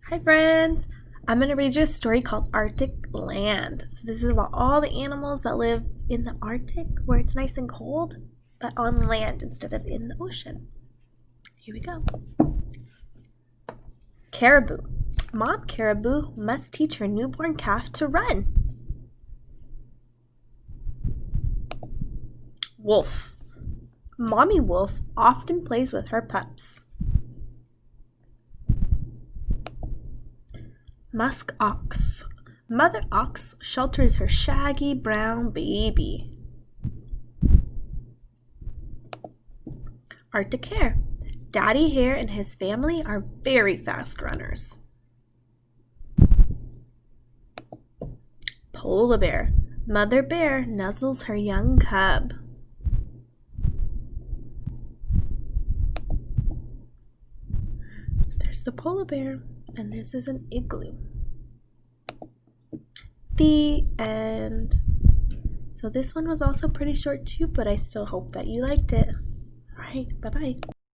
Hi friends! I'm going to read you a story called Arctic Land. So this is about all the animals that live in the Arctic where it's nice and cold, but on land instead of in the ocean. Here we go. Caribou. Mom caribou must teach her newborn calf to run. Wolf. Mommy wolf often plays with her pups. Musk ox. Mother ox shelters her shaggy brown baby. Arctic hare. Daddy hare and his family are very fast runners. Polar bear. Mother bear nuzzles her young cub. There's the polar bear, and this is an igloo. The end. So this one was also pretty short too, but I still hope that you liked it. All right, bye-bye.